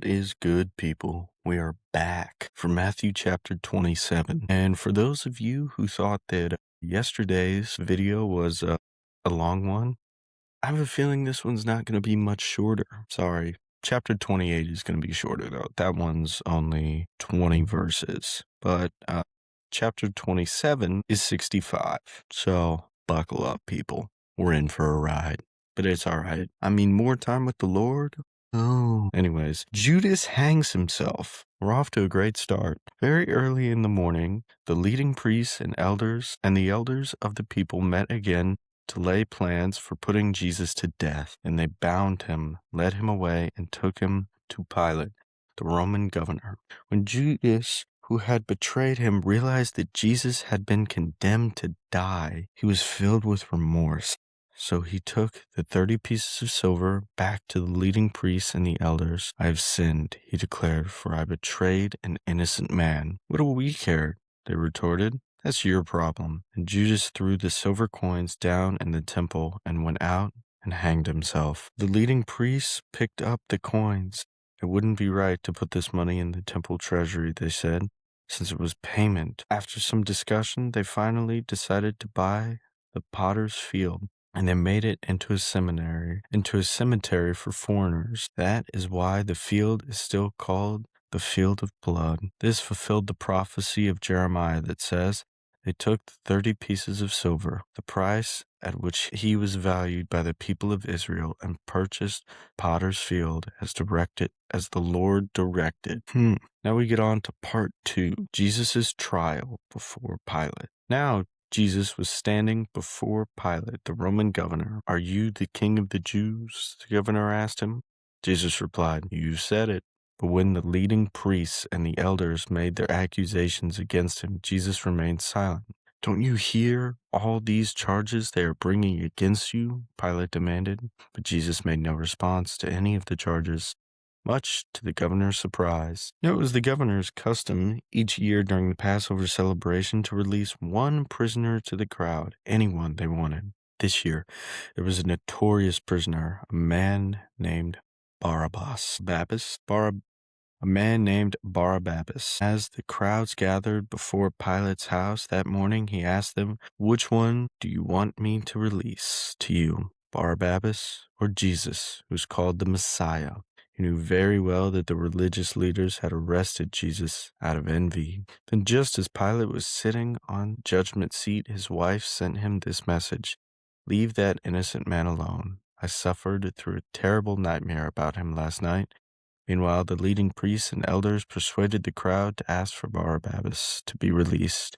Is good, people. We are back for Matthew chapter 27. And for those of you who thought that yesterday's video was a long one, I have a feeling this one's not going to be much shorter. Sorry. Chapter 28 is going to be shorter, though. That one's only 20 verses. But chapter 27 is 65. So buckle up, people. We're in for a ride. But it's all right. I mean, more time with the Lord. Oh. Anyways, Judas hangs himself. We're off to a great start. Very early in the morning, the leading priests and the elders of the people met again to lay plans for putting Jesus to death, and they bound him, led him away, and took him to Pilate, the Roman governor. When Judas, who had betrayed him, realized that Jesus had been condemned to die, he was filled with remorse. So he took the 30 pieces of silver back to the leading priests and the elders. I have sinned, he declared, for I betrayed an innocent man. What do we care? They retorted. That's your problem. And Judas threw the silver coins down in the temple and went out and hanged himself. The leading priests picked up the coins. It wouldn't be right to put this money in the temple treasury, they said, since it was payment. After some discussion, they finally decided to buy the potter's field, and they made it into a cemetery for foreigners. That is why the field is still called the field of blood. This fulfilled the prophecy of Jeremiah that says, they took the 30 pieces of silver, the price at which he was valued by the people of Israel, and purchased potter's field as the Lord directed. Now we get on to part 2, Jesus' trial before Pilate. Now Jesus was standing before Pilate, the Roman governor. Are you the king of the Jews? The governor asked him. Jesus replied, you said it. But when the leading priests and the elders made their accusations against him, Jesus remained silent. Don't you hear all these charges they are bringing against you? Pilate demanded. But Jesus made no response to any of the charges, much to the governor's surprise. It was the governor's custom each year during the Passover celebration to release one prisoner to the crowd, anyone they wanted. This year, there was a notorious prisoner, a man named Barabbas. A man named Barabbas. As the crowds gathered before Pilate's house that morning, he asked them, which one do you want me to release to you, Barabbas or Jesus, who's called the Messiah? He knew very well that the religious leaders had arrested Jesus out of envy. Then just as Pilate was sitting on the judgment seat, his wife sent him this message, leave that innocent man alone. I suffered through a terrible nightmare about him last night. Meanwhile, the leading priests and elders persuaded the crowd to ask for Barabbas to be released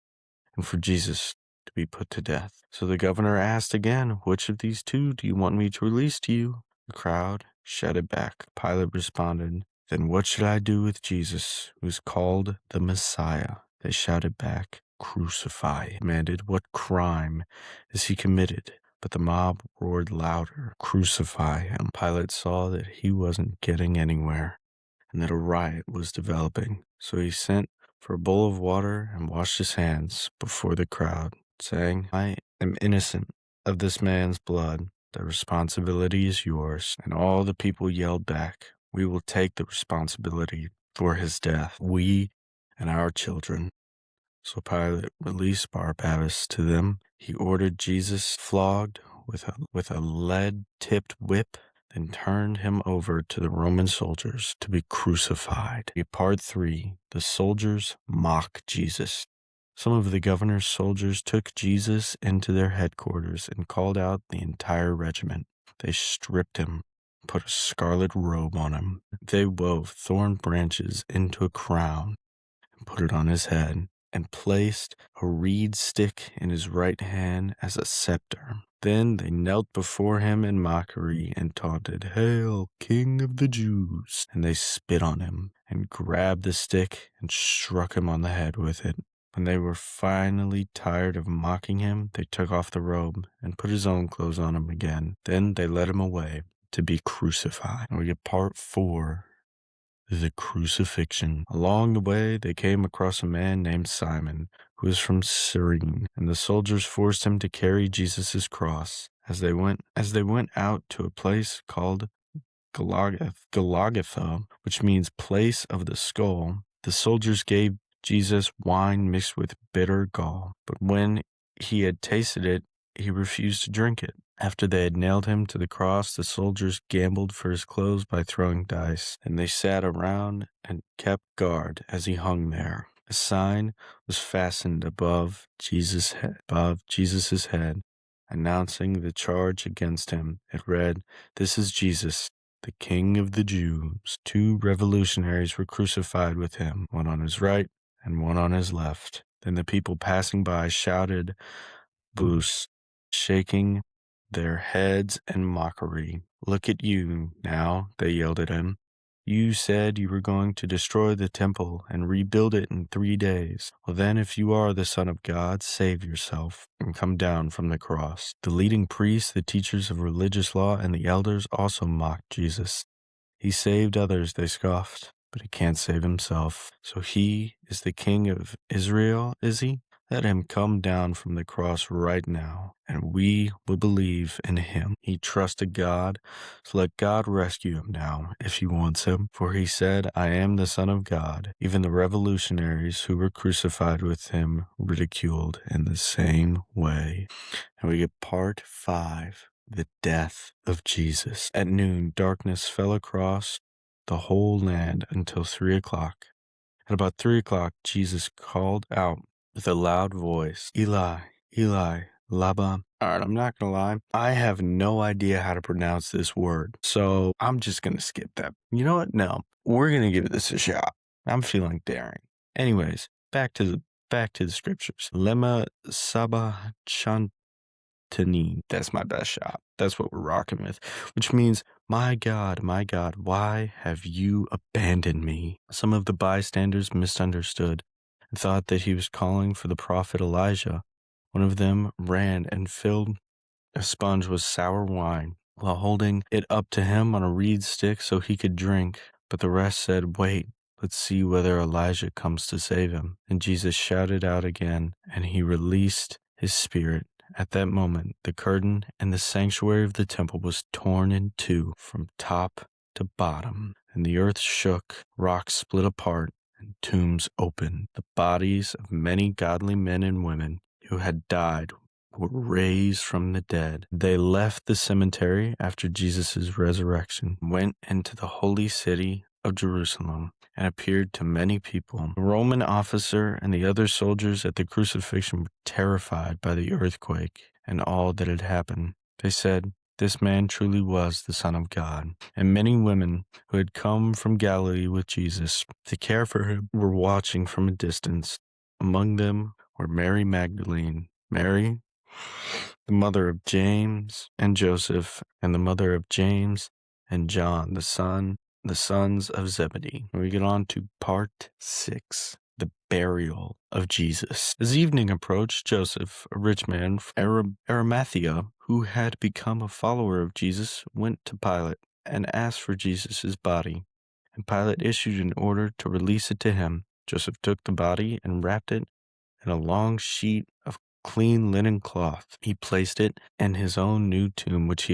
and for Jesus to be put to death. So the governor asked again, which of these two do you want me to release to you? The crowd shouted back. Pilate responded, then what should I do with Jesus, who is called the Messiah? They shouted back, crucify him. Demanded, what crime has he committed? But the mob roared louder, crucify him. Pilate saw that he wasn't getting anywhere and that a riot was developing. So he sent for a bowl of water and washed his hands before the crowd, saying, I am innocent of this man's blood. The responsibility is yours. And all the people yelled back, we will take the responsibility for his death, we and our children. So Pilate released Barabbas to them. He ordered Jesus flogged with a lead-tipped whip, then turned him over to the Roman soldiers to be crucified. Part 3, the soldiers mock Jesus. Some of the governor's soldiers took Jesus into their headquarters and called out the entire regiment. They stripped him, put a scarlet robe on him. They wove thorn branches into a crown and put it on his head, and placed a reed stick in his right hand as a scepter. Then they knelt before him in mockery and taunted, Hail, King of the Jews! And they spit on him and grabbed the stick and struck him on the head with it. When they were finally tired of mocking him, they took off the robe and put his own clothes on him again. Then they led him away to be crucified. And we get part 4. The Crucifixion. Along the way, they came across a man named Simon, who was from Cyrene, and the soldiers forced him to carry Jesus' cross. As they went out to a place called Golgotha, which means place of the skull. The soldiers gave Jesus wine mixed with bitter gall, but when he had tasted it, he refused to drink it. After they had nailed him to the cross, the soldiers gambled for his clothes by throwing dice, and they sat around and kept guard as he hung there. A sign was fastened above Jesus's head, announcing the charge against him. It read, "This is Jesus, the King of the Jews." 2 revolutionaries were crucified with him, one on his right and one on his left. Then the people passing by shouted, "Boost," shaking their heads in mockery. "Look at you now," they yelled at him. "You said you were going to destroy the temple and rebuild it in 3 days. Well then, if you are the Son of God, save yourself and come down from the cross." The leading priests, the teachers of religious law, and the elders also mocked Jesus. "He saved others," they scoffed, "but he can't save himself. So he is the King of Israel, is he? Let him come down from the cross right now, and we will believe in him. He trusted God, so let God rescue him now if he wants him. For he said, 'I am the Son of God.'" Even the revolutionaries who were crucified with him ridiculed in the same way. And we get part 5, the death of Jesus. At noon, darkness fell across the whole land until 3 o'clock. At about 3 o'clock, Jesus called out with a loud voice, "Eli, Eli, lama." All right, I'm not going to lie. I have no idea how to pronounce this word, so I'm just going to skip that. You know what? No, we're going to give this a shot. I'm feeling daring. Anyways, back to the scriptures. Lema sabachthani. That's my best shot. That's what we're rocking with, which means, my God, why have you abandoned me?" Some of the bystanders misunderstood and thought that he was calling for the prophet Elijah. One of them ran and filled a sponge with sour wine while holding it up to him on a reed stick so he could drink. But the rest said, "Wait, let's see whether Elijah comes to save him." And Jesus shouted out again, and he released his spirit. At that moment, the curtain in the sanctuary of the temple was torn in two from top to bottom, and the earth shook, rocks split apart, and tombs opened. The bodies of many godly men and women who had died were raised from the dead. They left the cemetery after Jesus' resurrection, went into the holy city of Jerusalem, and appeared to many people. The Roman officer and the other soldiers at the crucifixion were terrified by the earthquake and all that had happened. They said, "This man truly was the Son of God." And many women who had come from Galilee with Jesus to care for him were watching from a distance. Among them were Mary Magdalene, Mary, the mother of James and Joseph, and the mother of James and John, the sons of Zebedee. We get on to part 6, the burial of Jesus. As evening approached, Joseph, a rich man from Arimathea, who had become a follower of Jesus, went to Pilate and asked for Jesus' body. And Pilate issued an order to release it to him. Joseph took the body and wrapped it in a long sheet of clean linen cloth. He placed it in his own new tomb, which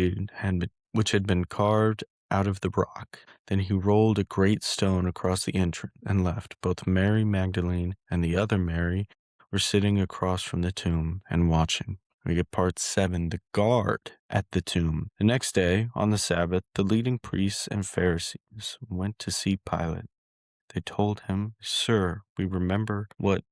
had been carved out of the rock. Then he rolled a great stone across the entrance and left. Both Mary Magdalene and the other Mary were sitting across from the tomb and watching. We get part 7, the guard at the tomb. The next day, on the Sabbath, the leading priests and Pharisees went to see Pilate. They told him, Sir, we remember what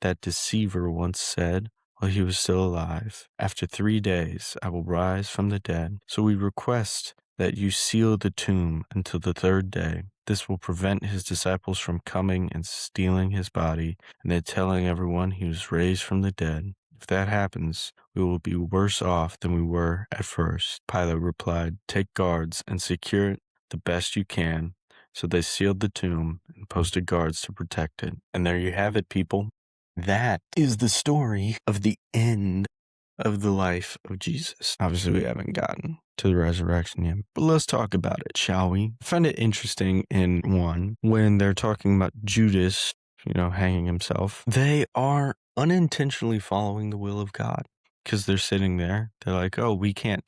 that deceiver once said while he was still alive. 'After 3 days, I will rise from the dead.' So we request that you seal the tomb until the 3rd day. This will prevent his disciples from coming and stealing his body and then telling everyone he was raised from the dead. If that happens, we will be worse off than we were at first." Pilate replied, "Take guards and secure it the best you can." So they sealed the tomb and posted guards to protect it. And there you have it, people. That is the story of the end of the life of Jesus. Obviously, we haven't gotten to the resurrection yet, but let's talk about it, shall we? I find it interesting in one, when they're talking about Judas, hanging himself, they are unintentionally following the will of God because they're sitting there. They're like, oh, we can't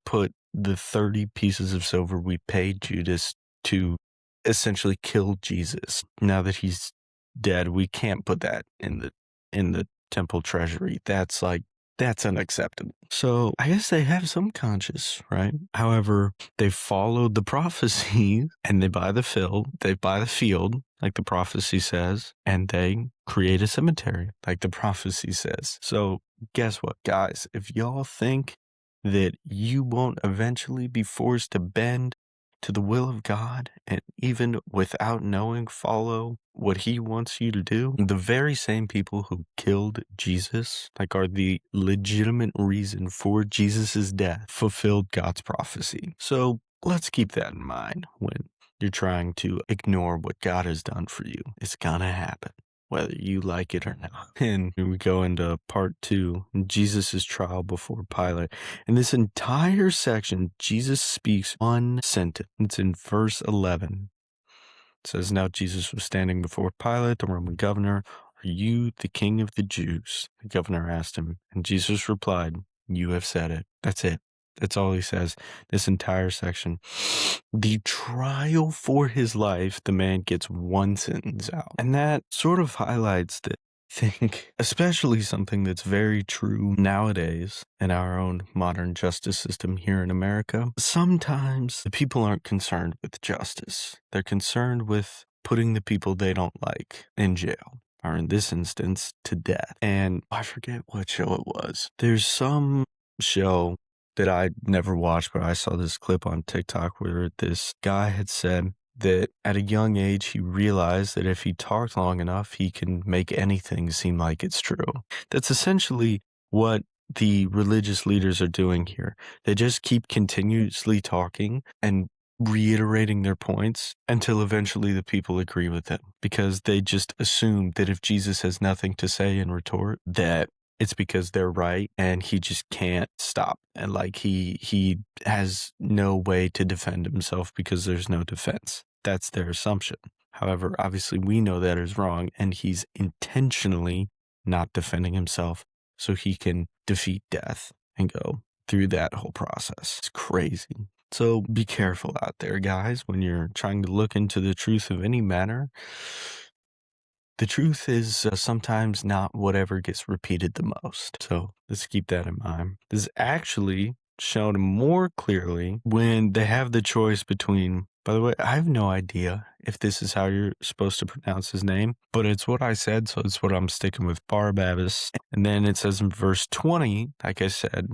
put the 30 pieces of silver we paid Judas to essentially kill Jesus. Now that he's dead, we can't put that in the temple treasury. That's unacceptable. So I guess they have some conscience, right? However, they followed the prophecy and they buy the field, like the prophecy says, and they create a cemetery, like the prophecy says. So guess what, guys? If y'all think that you won't eventually be forced to bend to the will of God and even without knowing follow what he wants you to do, the very same people who killed Jesus, like are the legitimate reason for Jesus's death, fulfilled God's prophecy. So let's keep that in mind when you're trying to ignore what God has done for you. It's gonna happen, whether you like it or not. And we go into part 2, Jesus' trial before Pilate. In this entire section, Jesus speaks one sentence. It's in verse 11. It says, "Now Jesus was standing before Pilate, the Roman governor. Are you the king of the Jews?" The governor asked him, and Jesus replied, "You have said it." That's it. That's all he says. This entire section. The trial for his life, the man gets one sentence out. And that sort of highlights that I think, especially something that's very true nowadays in our own modern justice system here in America. Sometimes the people aren't concerned with justice. They're concerned with putting the people they don't like in jail, or in this instance, to death. And I forget what show it was. There's some show that I never watched, but I saw this clip on TikTok where this guy had said that at a young age, he realized that if he talked long enough, he can make anything seem like it's true. That's essentially what the religious leaders are doing here. They just keep continuously talking and reiterating their points until eventually the people agree with them, because they just assume that if Jesus has nothing to say in retort, that it's because they're right and he just can't stop. And like he has no way to defend himself because there's no defense. That's their assumption. However, obviously we know that is wrong, and he's intentionally not defending himself so he can defeat death and go through that whole process. It's crazy. So be careful out there, guys, when you're trying to look into the truth of any matter. The truth is sometimes not whatever gets repeated the most. So let's keep that in mind. This is actually shown more clearly when they have the choice between, by the way, I have no idea if this is how you're supposed to pronounce his name, but it's what I said, so it's what I'm sticking with, Barabbas. And then it says in verse 20, like I said,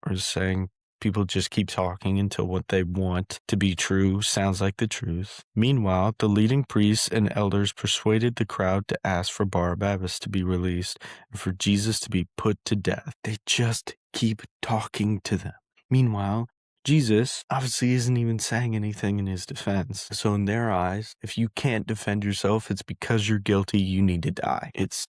or saying people just keep talking until what they want to be true sounds like the truth. Meanwhile, the leading priests and elders persuaded the crowd to ask for Barabbas to be released and for Jesus to be put to death. They just keep talking to them. Meanwhile, Jesus obviously isn't even saying anything in his defense. So in their eyes, if you can't defend yourself, it's because you're guilty, you need to die. It's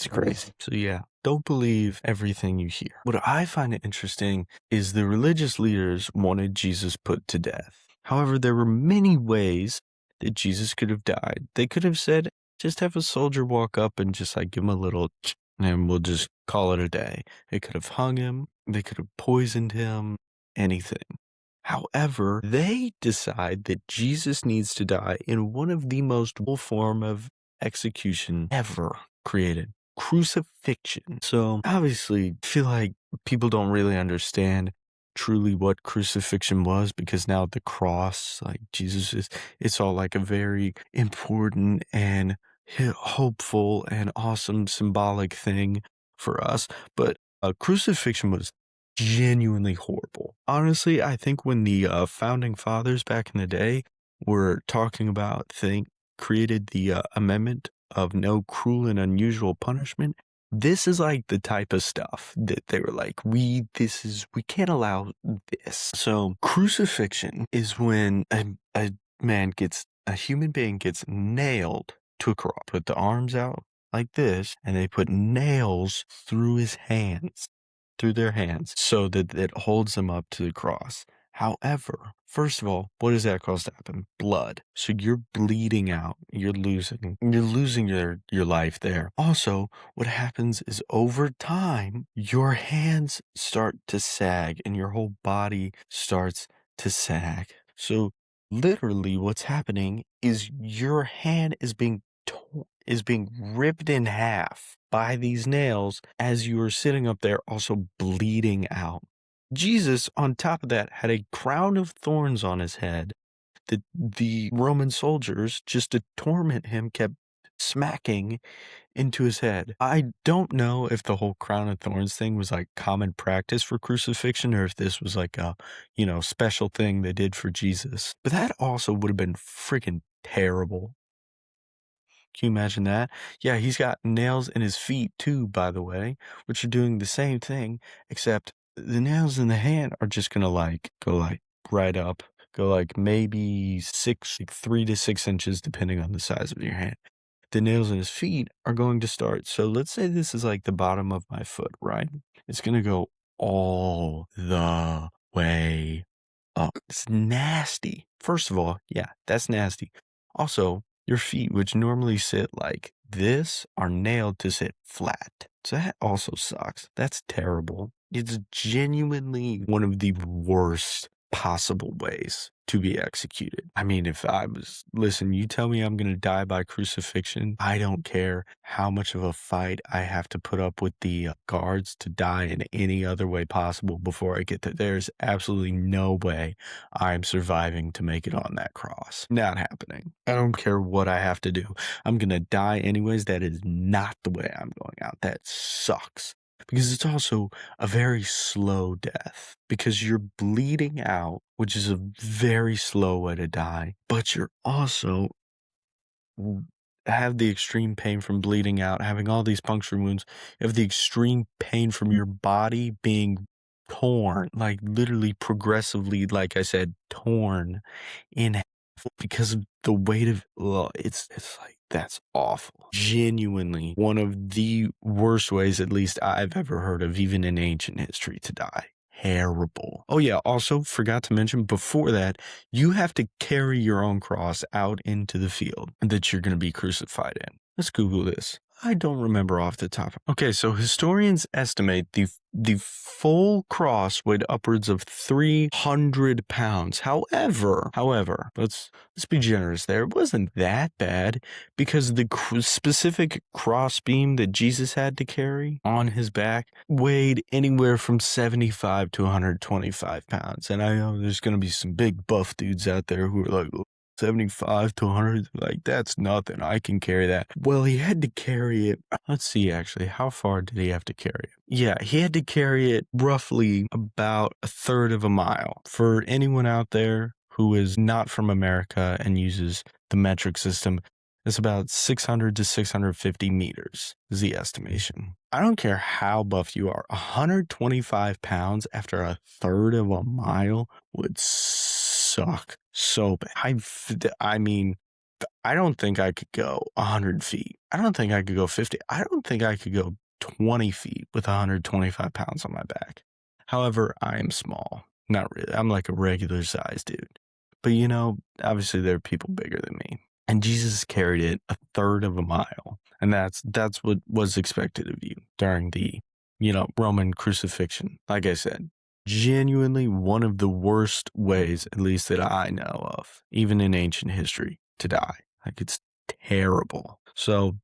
crazy. So yeah, don't believe everything you hear. What I find interesting is the religious leaders wanted Jesus put to death. However, there were many ways that Jesus could have died. They could have said, just have a soldier walk up and just like give him a little and we'll just call it a day. They could have hung him. They could have poisoned him, anything. However, they decide that Jesus needs to die in one of the most brutal form of execution ever created. Crucifixion. So obviously, I feel like people don't really understand truly what crucifixion was, because now the cross, like Jesus is, it's all like a very important and hopeful and awesome symbolic thing for us. But crucifixion was genuinely horrible. Honestly, I think when the founding fathers back in the day were talking about created the amendment of no cruel and unusual punishment, this is like the type of stuff that they were like, we can't allow this. So crucifixion is when a human being gets nailed to a cross, put the arms out like this, and they put nails through their hands, so that it holds them up to the cross. However, first of all, what does that cause to happen? Blood. So you're bleeding out. You're losing your life there. Also, what happens is over time, your hands start to sag and your whole body starts to sag. So literally what's happening is your hand is being ripped in half by these nails as you are sitting up there also bleeding out. Jesus, on top of that, had a crown of thorns on his head that the Roman soldiers, just to torment him, kept smacking into his head. I don't know if the whole crown of thorns thing was like common practice for crucifixion or if this was like a, special thing they did for Jesus. But that also would have been freaking terrible. Can you imagine that? Yeah, he's got nails in his feet too, by the way, which are doing the same thing, except the nails in the hand are just gonna go like right up, go like maybe 3 to 6 inches, depending on the size of your hand. The nails in his feet are going to start. So let's say this is like the bottom of my foot, right? It's gonna go all the way up. It's nasty. First of all, yeah, that's nasty. Also, your feet, which normally sit like this, are nailed to sit flat. So that also sucks. That's terrible. It's genuinely one of the worst possible ways to be executed. I mean, listen, you tell me I'm going to die by crucifixion. I don't care how much of a fight I have to put up with the guards to die in any other way possible before I get there. There's absolutely no way I'm surviving to make it on that cross. Not happening. I don't care what I have to do. I'm going to die anyways. That is not the way I'm going out. That sucks. Because it's also a very slow death because you're bleeding out, which is a very slow way to die, but you're also have the extreme pain from bleeding out, having all these puncture wounds. You have the extreme pain from your body being torn, like literally progressively, like I said, torn in half because of the weight of, it's like, that's awful. Genuinely one of the worst ways, at least I've ever heard of, even in ancient history, to die. Terrible. Oh yeah, also forgot to mention before that, you have to carry your own cross out into the field that you're going to be crucified in. Let's Google this. I don't remember off the top. Okay, so historians estimate the full cross weighed upwards of 300 pounds. However, let's be generous there. It wasn't that bad because the specific cross beam that Jesus had to carry on his back weighed anywhere from 75 to 125 pounds. And I know there's going to be some big buff dudes out there who are like, 75 to 100, like, that's nothing. I can carry that. Well, he had to carry it. Let's see, actually, how far did he have to carry it? Yeah, he had to carry it roughly about a third of a mile. For anyone out there who is not from America and uses the metric system, it's about 600 to 650 meters is the estimation. I don't care how buff you are. 125 pounds after a third of a mile would suck so bad. I mean, I don't think I could go 100 feet. I don't think I could go 50. I don't think I could go 20 feet with 125 pounds on my back. However, I am small. Not really. I'm like a regular sized dude. But obviously there are people bigger than me. And Jesus carried it a third of a mile. And that's what was expected of you during the, Roman crucifixion. Like I said, genuinely one of the worst ways, at least that I know of, even in ancient history, to die. Like, it's terrible. So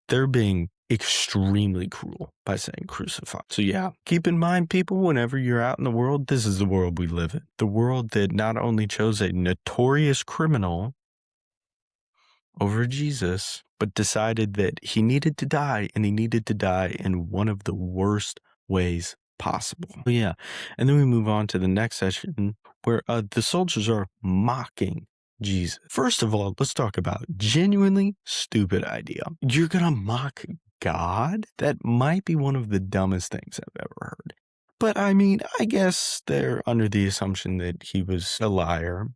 they're being extremely cruel by saying crucify. So yeah, keep in mind, people, whenever you're out in the world, this is the world we live in. The world that not only chose a notorious criminal over Jesus, but decided that he needed to die, and he needed to die in one of the worst ways possible. Yeah, and then we move on to the next session where the soldiers are mocking Jesus. First of all, let's talk about genuinely stupid idea. You're gonna mock God? That might be one of the dumbest things I've ever heard. But I mean, I guess they're under the assumption that he was a liar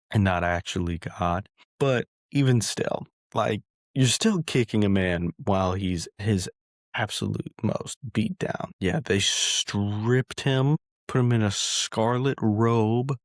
and not actually God. But even still, like, you're still kicking a man while he's his absolute most beat down. Yeah, they stripped him put him in a scarlet robe.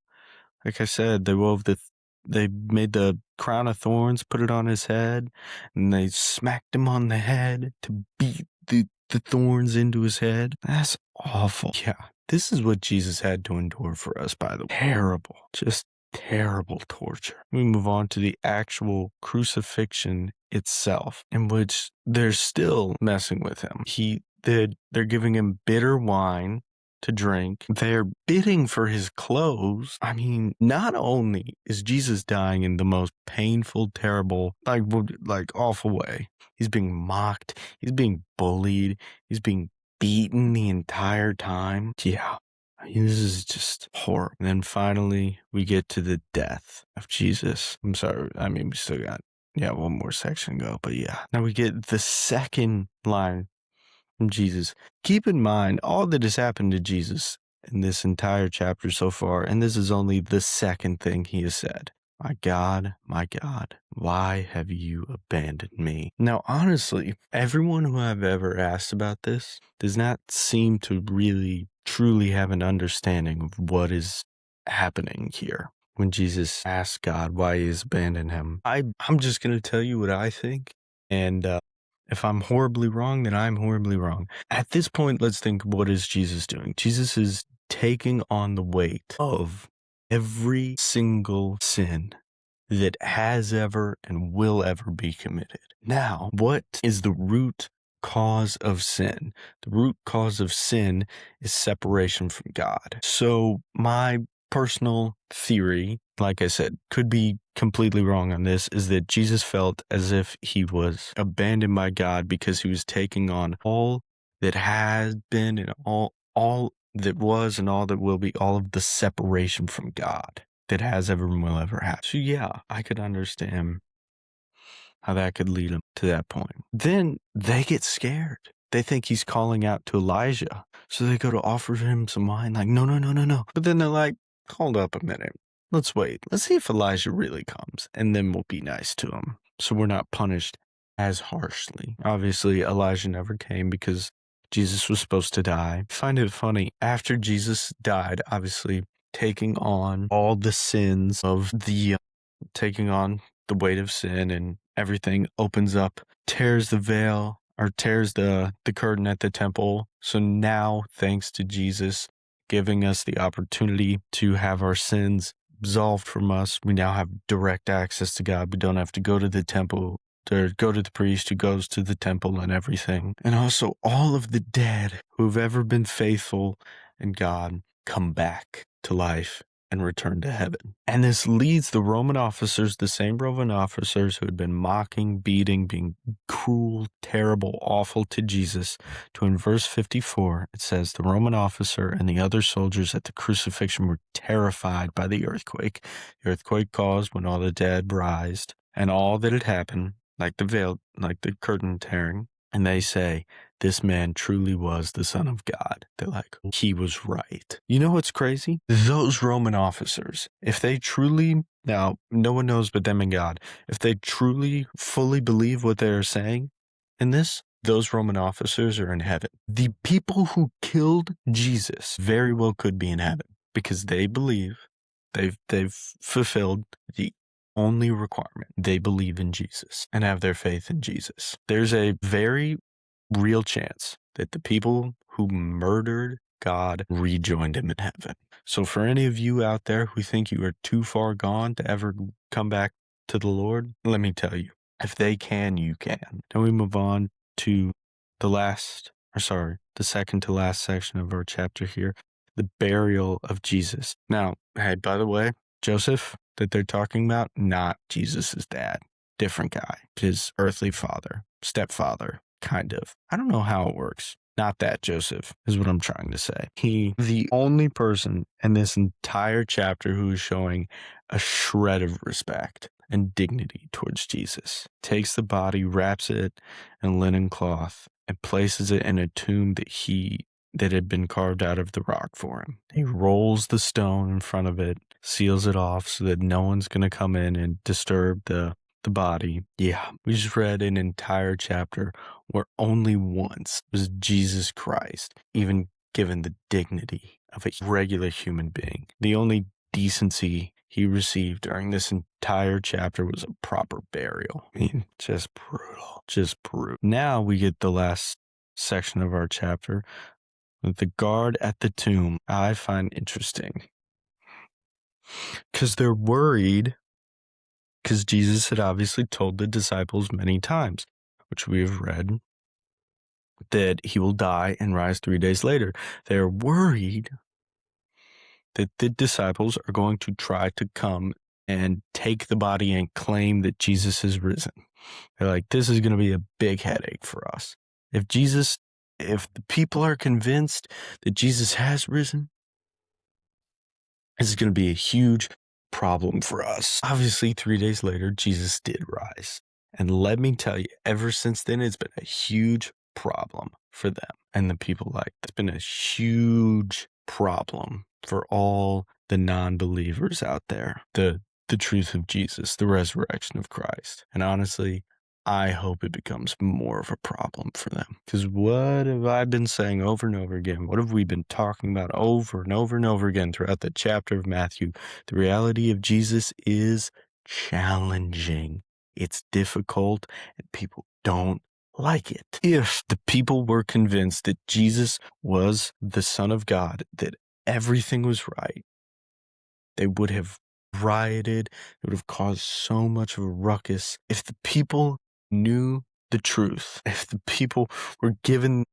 Like I said, they made the crown of thorns, put it on his head, and they smacked him on the head to beat the thorns into his head. That's awful. Yeah, this is what Jesus had to endure for us, by the way. Terrible. Just terrible torture. We move on to the actual crucifixion itself, in which they're still messing with him. They're giving him bitter wine to drink. They're bidding for his clothes. I mean, not only is Jesus dying in the most painful, terrible, like awful way, he's being mocked, he's being bullied, he's being beaten the entire time. Yeah. I mean, this is just horrible. And then finally, we get to the death of Jesus. I'm sorry. I mean, we still got, one more section to go. But yeah. Now we get the second line from Jesus. Keep in mind all that has happened to Jesus in this entire chapter so far, and this is only the second thing he has said. My God, why have you abandoned me? Now, honestly, everyone who I've ever asked about this does not seem to really, truly have an understanding of what is happening here when Jesus asks God why he has abandoned him. I'm just going to tell you what I think, and if I'm horribly wrong, then I'm horribly wrong. At this point, let's think, what is Jesus doing? Jesus is taking on the weight of every single sin that has ever and will ever be committed. Now, what is the root cause of sin? The root cause of sin is separation from God. So my personal theory, like I said, could be completely wrong on this, is that Jesus felt as if he was abandoned by God because he was taking on all that has been and all that was and all that will be, all of the separation from God that has ever and will ever have. So yeah, I could understand how that could lead him to that point. Then they get scared. They think he's calling out to Elijah. So they go to offer him some wine, like, no. But then they're like, hold up a minute. Let's wait. Let's see if Elijah really comes, and then we'll be nice to him, so we're not punished as harshly. Obviously, Elijah never came because Jesus was supposed to die. I find it funny. After Jesus died, obviously, taking on all the sins of taking on the weight of sin and everything, opens up, tears the veil, or tears the curtain at the temple. So now, thanks to Jesus giving us the opportunity to have our sins absolved from us, we now have direct access to God. We don't have to go to the temple or go to the priest who goes to the temple and everything. And also, all of the dead who've ever been faithful in God come back to life and return to heaven. And this leads the Roman officers, the same Roman officers who had been mocking, beating, being cruel, terrible, awful to Jesus, to, in verse 54, it says, the Roman officer and the other soldiers at the crucifixion were terrified by the earthquake. The earthquake caused when all the dead rised, and all that had happened, like the veil, like the curtain tearing. And they say, this man truly was the Son of God. They're like, he was right. You know what's crazy? Those Roman officers, if they truly, now no one knows but them and God, if they truly, fully believe what they're saying in this, those Roman officers are in heaven. The people who killed Jesus very well could be in heaven because they believe they've fulfilled the only requirement. They believe in Jesus and have their faith in Jesus. There's a very real chance that the people who murdered God rejoined him in heaven. So for any of you out there who think you are too far gone to ever come back to the Lord, let me tell you, if they can, you can. Then we move on to the second to last section of our chapter here, the burial of Jesus. Now, hey, by the way, Joseph that they're talking about, not Jesus's dad, different guy, his earthly father, stepfather, kind of. I don't know how it works. Not that Joseph is what I'm trying to say. The only person in this entire chapter who is showing a shred of respect and dignity towards Jesus, takes the body, wraps it in linen cloth, and places it in a tomb that had been carved out of the rock for him. He rolls the stone in front of it, seals it off so that no one's going to come in and disturb the body. Yeah, we just read an entire chapter where only once was Jesus Christ even given the dignity of a regular human being. The only decency he received during this entire chapter was a proper burial. I mean, just brutal. Just brutal. Now we get the last section of our chapter with the guard at the tomb. I find interesting because they're worried because Jesus had obviously told the disciples many times, which we have read, that he will die and rise 3 days later. They're worried that the disciples are going to try to come and take the body and claim that Jesus has risen. They're like, this is going to be a big headache for us. If the people are convinced that Jesus has risen, this is going to be a huge problem for us. Obviously, 3 days later, Jesus did rise. And let me tell you, ever since then, it's been a huge problem for them and the people like. It's been a huge problem for all the non-believers out there. The truth of Jesus, the resurrection of Christ. And honestly, I hope it becomes more of a problem for them. Because what have I been saying over and over again? What have we been talking about over and over and over again throughout the chapter of Matthew? The reality of Jesus is challenging. It's difficult, and people don't like it. If the people were convinced that Jesus was the Son of God, that everything was right, they would have rioted. It would have caused so much of a ruckus. If the people knew the truth, if the people were given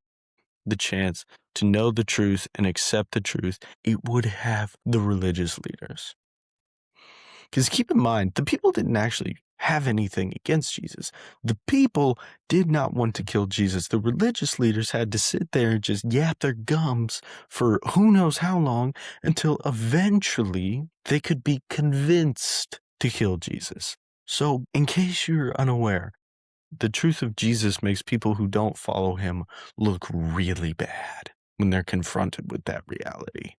the chance to know the truth and accept the truth, it would have the religious leaders. Because keep in mind, the people didn't actually have anything against Jesus. The people did not want to kill Jesus. The religious leaders had to sit there and just yap their gums for who knows how long until eventually they could be convinced to kill Jesus. So, in case you're unaware, the truth of Jesus makes people who don't follow him look really bad when they're confronted with that reality,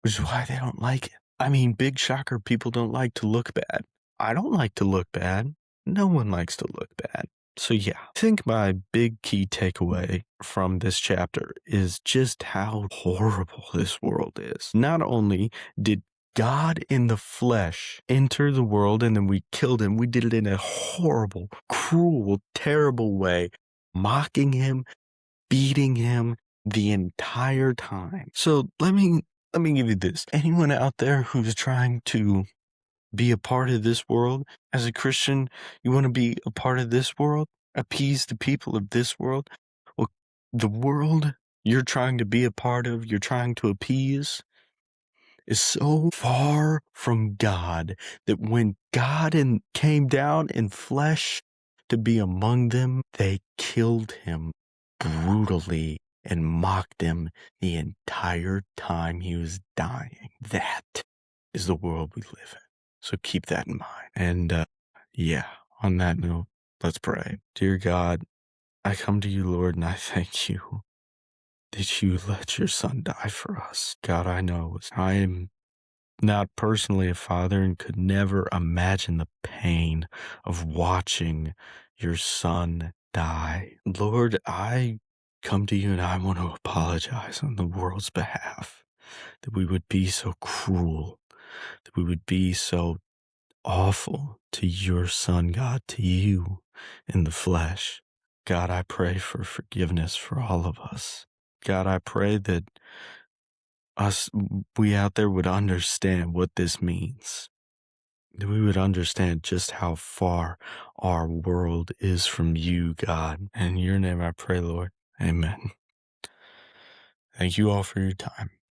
which is why they don't like it. I mean, big shocker, people don't like to look bad. I don't like to look bad. No one likes to look bad. So yeah, I think my big key takeaway from this chapter is just how horrible this world is. Not only did God in the flesh enter the world and then we killed him, we did it in a horrible, cruel, terrible way, mocking him, beating him the entire time. So let me give you this. Anyone out there who's trying to be a part of this world, as a Christian, you want to be a part of this world, appease the people of this world? Well, the world you're trying to be a part of, you're trying to appease, is so far from God that when God came down in flesh to be among them, they killed him brutally and mocked him the entire time he was dying. That is the world we live in. So keep that in mind. And yeah, on that note, let's pray. Dear God, I come to you, Lord, and I thank you that you let your son die for us. God, I know I am not personally a father and could never imagine the pain of watching your son die. Lord, I come to you and I want to apologize on the world's behalf that we would be so cruel, that we would be so awful to your son, God, to you in the flesh. God, I pray for forgiveness for all of us. God, I pray that we out there would understand what this means. That we would understand just how far our world is from you, God. And in your name I pray, Lord. Amen. Thank you all for your time.